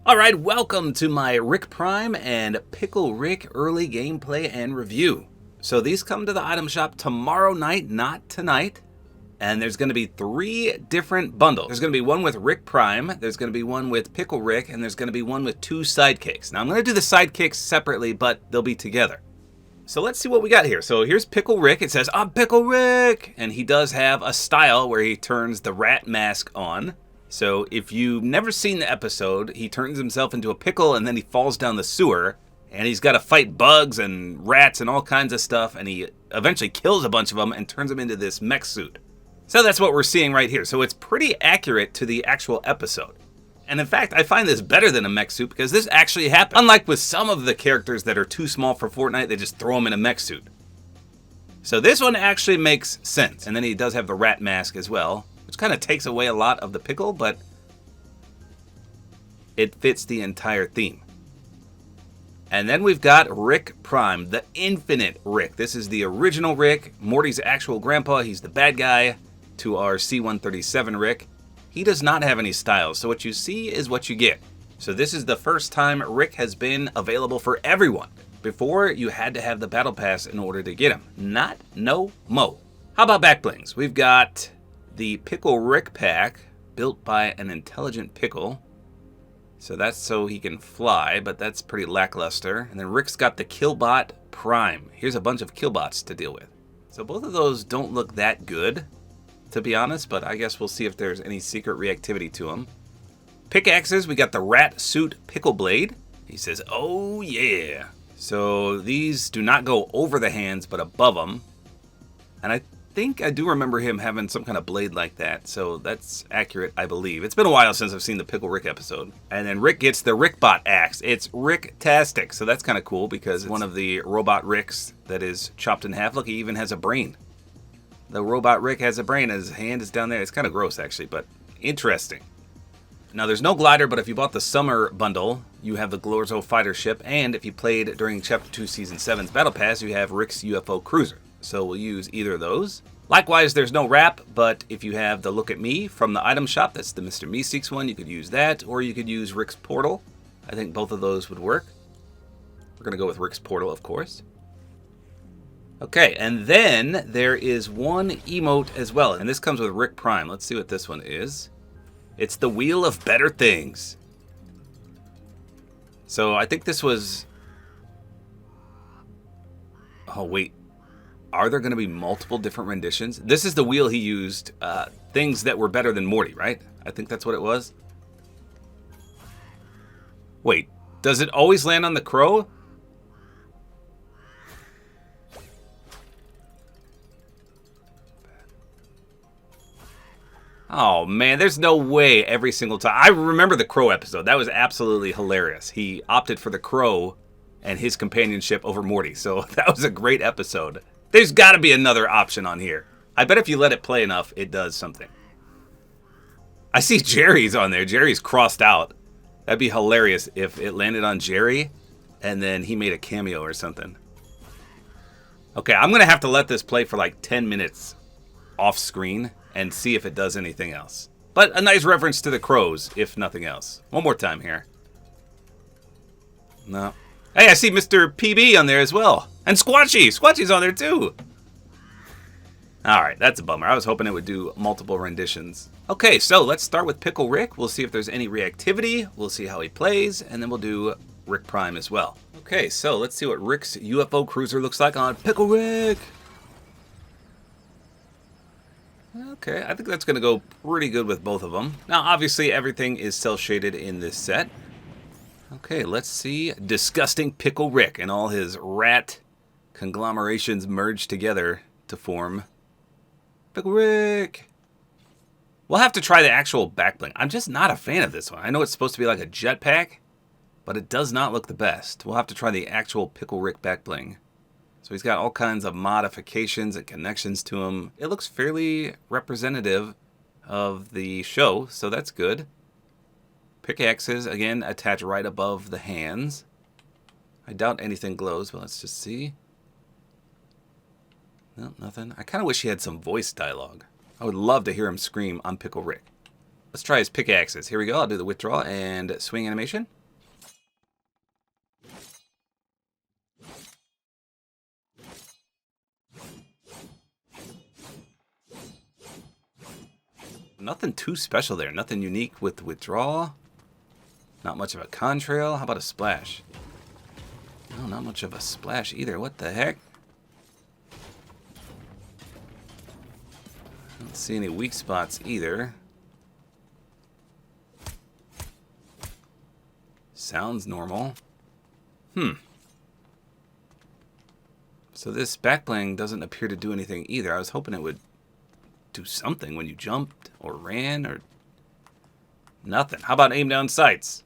Alright, welcome to my Rick Prime and Pickle Rick early gameplay and review. So these come to the item shop tomorrow night, not tonight. And there's going to be 3 different bundles. There's going to be one with Rick Prime, there's going to be one with Pickle Rick, and there's going to be one with 2 sidekicks. Now I'm going to do the sidekicks separately, but they'll be together. So let's see what we got here. So here's Pickle Rick. It says, I'm Pickle Rick! And he does have a style where he turns the rat mask on. So if you've never seen the episode, he turns himself into a pickle and then he falls down the sewer. And he's got to fight bugs and rats and all kinds of stuff. And he eventually kills a bunch of them and turns them into this mech suit. So that's what we're seeing right here. So it's pretty accurate to the actual episode. And in fact, I find this better than a mech suit because this actually happened. Unlike with some of the characters that are too small for Fortnite, they just throw them in a mech suit. So this one actually makes sense. And then he does have the rat mask as well, which kind of takes away a lot of the pickle, but it fits the entire theme. And then we've got Rick Prime, the Infinite Rick. This is the original Rick, Morty's actual grandpa. He's the bad guy to our C-137 Rick. He does not have any styles, so what you see is what you get. So this is the first time Rick has been available for everyone. Before, you had to have the battle pass in order to get him. Not no mo. How about back blings? We've got the Pickle Rick pack, built by an intelligent pickle. So that's so he can fly, but that's pretty lackluster. And then Rick's got the Killbot Prime. Here's a bunch of Killbots to deal with. So both of those don't look that good, to be honest, but I guess we'll see if there's any secret reactivity to them. Pickaxes, we got the Rat Suit Pickle Blade. He says, oh yeah. So these do not go over the hands, but above them. And I think I do remember him having some kind of blade like that, so that's accurate, I believe. It's been a while since I've seen the Pickle Rick episode. And then Rick gets the Rickbot axe. It's Rick-tastic, so that's kind of cool because it's one of the robot Ricks that is chopped in half. Look, he even has a brain. The robot Rick has a brain, and his hand is down there. It's kind of gross, actually, but interesting. Now, there's no glider, but if you bought the summer bundle, you have the Glorzo fighter ship, and if you played during Chapter 2 Season 7's Battle Pass, you have Rick's UFO cruiser. So we'll use either of those. Likewise, there's no wrap, but if you have the Look at Me from the item shop, that's the Mr. Meeseeks one, you could use that, or you could use Rick's Portal. I think both of those would work. We're going to go with Rick's Portal, of course. Okay, and then there is one emote as well, and this comes with Rick Prime. Let's see what this one is. It's the Wheel of Better Things. So I think this was... Oh, wait. Are there going to be multiple different renditions? This is the wheel he used, things that were better than Morty, right? I think that's what it was. Wait, does it always land on the crow? Oh man, there's no way every single time. I remember the crow episode. That was absolutely hilarious. He opted for the crow and his companionship over Morty. So that was a great episode. There's got to be another option on here. I bet if you let it play enough, it does something. I see Jerry's on there. Jerry's crossed out. That'd be hilarious if it landed on Jerry and then he made a cameo or something. Okay, I'm going to have to let this play for like 10 minutes off screen and see if it does anything else. But a nice reference to the crows, if nothing else. One more time here. No. Hey, I see Mr. PB on there as well. And Squatchy! Squatchy's on there too! Alright, that's a bummer. I was hoping it would do multiple renditions. Okay, so let's start with Pickle Rick. We'll see if there's any reactivity. We'll see how he plays. And then we'll do Rick Prime as well. Okay, so let's see what Rick's UFO cruiser looks like on Pickle Rick. Okay, I think that's going to go pretty good with both of them. Now, obviously, everything is cel-shaded in this set. Okay, let's see Disgusting Pickle Rick and all his rat conglomerations merged together to form Pickle Rick. We'll have to try the actual backbling. I'm just not a fan of this one. I know it's supposed to be like a jetpack, but it does not look the best. We'll have to try the actual Pickle Rick backbling. So he's got all kinds of modifications and connections to him. It looks fairly representative of the show, so that's good. Pickaxes, again, attach right above the hands. I doubt anything glows, but let's just see. No, nothing. I kind of wish he had some voice dialogue. I would love to hear him scream, I'm Pickle Rick. Let's try his pickaxes. Here we go. I'll do the withdraw and swing animation. Nothing too special there. Nothing unique with withdraw. Not much of a contrail. How about a splash? No, not much of a splash either. What the heck? I don't see any weak spots either. Sounds normal. So this backbling doesn't appear to do anything either. I was hoping it would do something when you jumped or ran or nothing. How about aim down sights?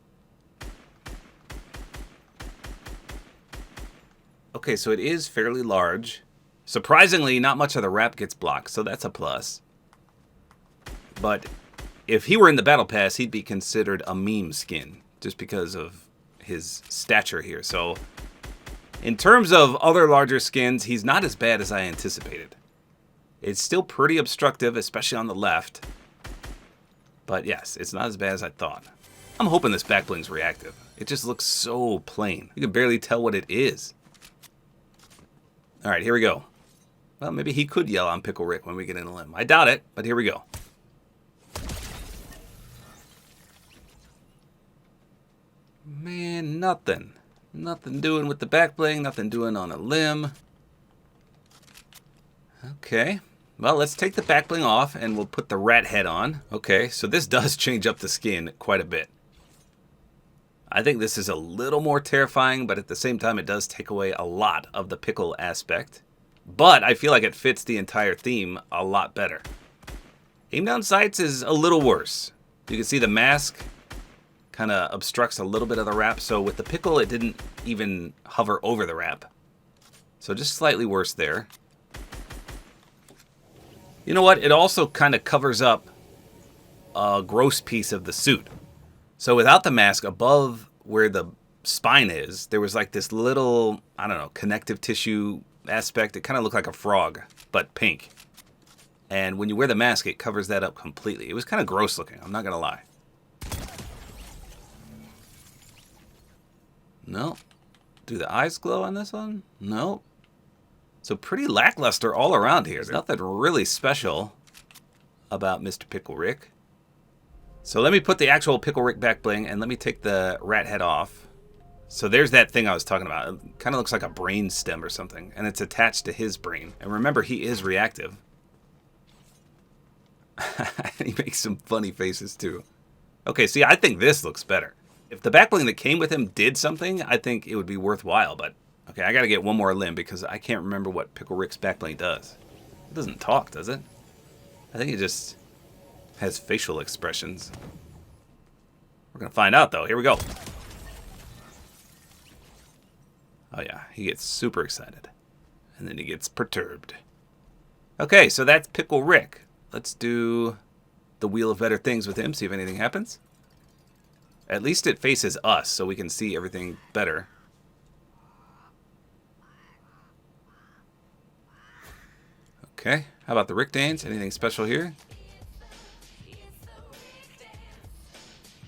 Okay, so it is fairly large. Surprisingly, not much of the wrap gets blocked, so that's a plus. But if he were in the Battle Pass, he'd be considered a meme skin just because of his stature here. So in terms of other larger skins, he's not as bad as I anticipated. It's still pretty obstructive, especially on the left. But yes, it's not as bad as I thought. I'm hoping this backbling's reactive. It just looks so plain. You can barely tell what it is. Alright, here we go. Well, maybe he could yell on Pickle Rick when we get in a limb. I doubt it, but here we go. Man, nothing. Nothing doing with the backbling, nothing doing on a limb. Okay. Well, let's take the backbling off and we'll put the rat head on. Okay, so this does change up the skin quite a bit. I think this is a little more terrifying, but at the same time, it does take away a lot of the pickle aspect. But I feel like it fits the entire theme a lot better. Aim down sights is a little worse. You can see the mask kind of obstructs a little bit of the wrap. So with the pickle, it didn't even hover over the wrap. So just slightly worse there. You know what? It also kind of covers up a gross piece of the suit. So without the mask, above where the spine is, there was like this little, I don't know, connective tissue aspect. It kind of looked like a frog, but pink. And when you wear the mask, it covers that up completely. It was kind of gross looking, I'm not going to lie. No. Do the eyes glow on this one? No. So pretty lackluster all around here. There's nothing really special about Mr. Pickle Rick. So let me put the actual Pickle Rick back bling and let me take the rat head off. So there's that thing I was talking about. It kind of looks like a brain stem or something, and it's attached to his brain. And remember, he is reactive. He makes some funny faces too. Okay, see, I think this looks better. If the back bling that came with him did something, I think it would be worthwhile, but okay, I gotta get one more limb because I can't remember what Pickle Rick's back bling does. It doesn't talk, does it? I think it just has facial expressions. We're gonna find out though. Here we go. Oh yeah, he gets super excited. And then he gets perturbed. Okay, so that's Pickle Rick. Let's do the Wheel of Better Things with him, see if anything happens. At least it faces us, so we can see everything better. Okay, how about the Rick dance? Anything special here?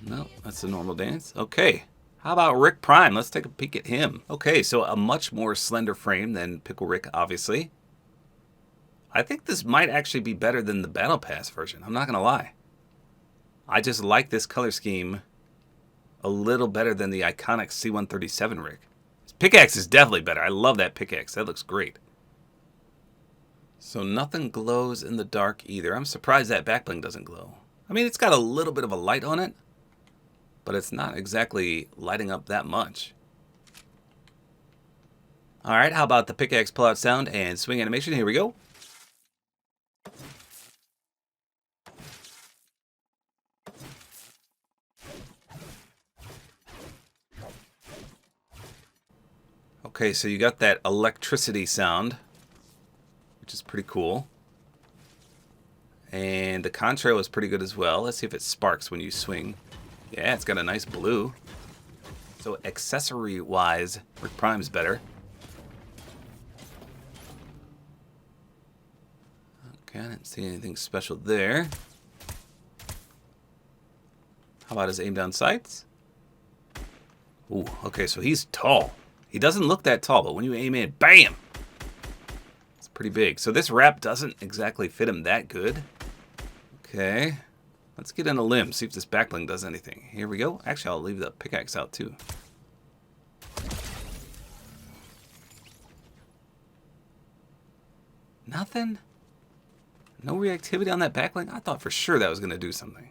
No, that's a normal dance. Okay, how about Rick Prime? Let's take a peek at him. Okay, so a much more slender frame than Pickle Rick, obviously. I think this might actually be better than the Battle Pass version. I'm not going to lie. I just like this color scheme a little better than the iconic C-137 Rick. His pickaxe is definitely better. I love that pickaxe. That looks great. So nothing glows in the dark either. I'm surprised that backbling doesn't glow. I mean, it's got a little bit of a light on it, but it's not exactly lighting up that much. All right, how about the pickaxe pull-out sound and swing animation? Here we go. Okay, so you got that electricity sound, which is pretty cool. And the contrail is pretty good as well. Let's see if it sparks when you swing. Yeah, it's got a nice blue. So accessory-wise, Rick Prime's better. Okay, I didn't see anything special there. How about his aim down sights? Ooh, okay, so he's tall. He doesn't look that tall, but when you aim in, bam! It's pretty big. So this wrap doesn't exactly fit him that good. Okay. Let's get in a limb, see if this backbling does anything. Here we go. Actually, I'll leave the pickaxe out too. Nothing? No reactivity on that backbling? I thought for sure that was going to do something.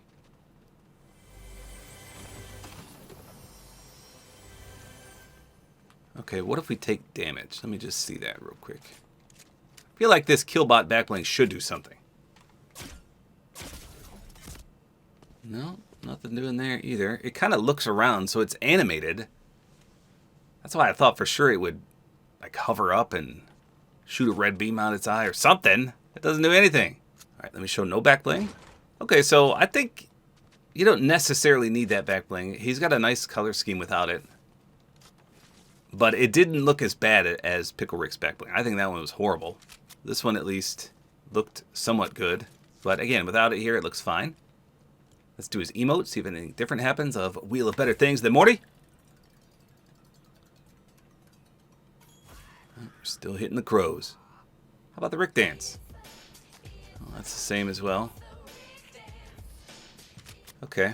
Okay, what if we take damage? Let me just see that real quick. I feel like this Killbot backbling should do something. No, nothing doing there either. It kind of looks around, so it's animated. That's why I thought for sure it would like hover up and shoot a red beam out its eye or something. It doesn't do anything. All right, let me show no backbling. Okay, so I think you don't necessarily need that backbling. He's got a nice color scheme without it. But it didn't look as bad as Pickle Rick's backbling. I think that one was horrible. This one at least looked somewhat good. But again, without it here, it looks fine. Let's do his emote, see if anything different happens of Wheel of Better Things than Morty. We're still hitting the crows. How about the Rick dance? Oh, that's the same as well. Okay.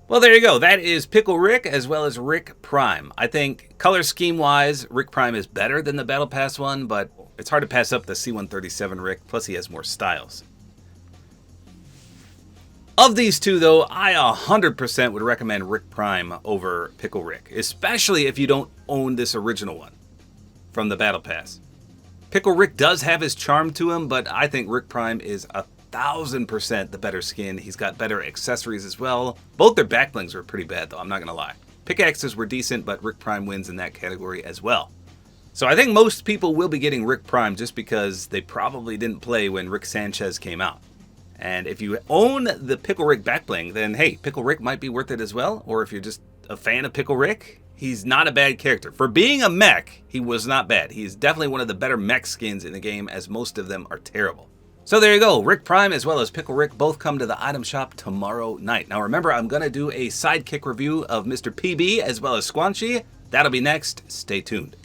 Well, there you go. That is Pickle Rick as well as Rick Prime. I think color scheme-wise, Rick Prime is better than the Battle Pass one, but it's hard to pass up the C-137 Rick, plus he has more styles. Of these two, though, I 100% would recommend Rick Prime over Pickle Rick, especially if you don't own this original one from the Battle Pass. Pickle Rick does have his charm to him, but I think Rick Prime is 1,000% the better skin. He's got better accessories as well. Both their backblings were pretty bad, though, I'm not going to lie. Pickaxes were decent, but Rick Prime wins in that category as well. So I think most people will be getting Rick Prime just because they probably didn't play when Rick Sanchez came out. And if you own the Pickle Rick backbling, then hey, Pickle Rick might be worth it as well. Or if you're just a fan of Pickle Rick, he's not a bad character. For being a mech, he was not bad. He's definitely one of the better mech skins in the game, as most of them are terrible. So there you go. Rick Prime as well as Pickle Rick both come to the item shop tomorrow night. Now remember, I'm going to do a sidekick review of Mr. PB as well as Squanchy. That'll be next. Stay tuned.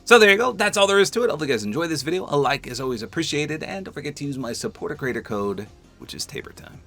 So there you go. That's all there is to it. Hopefully you guys enjoyed this video. A like is always appreciated. And don't forget to use my Support-A-Creator code, which is tabortime.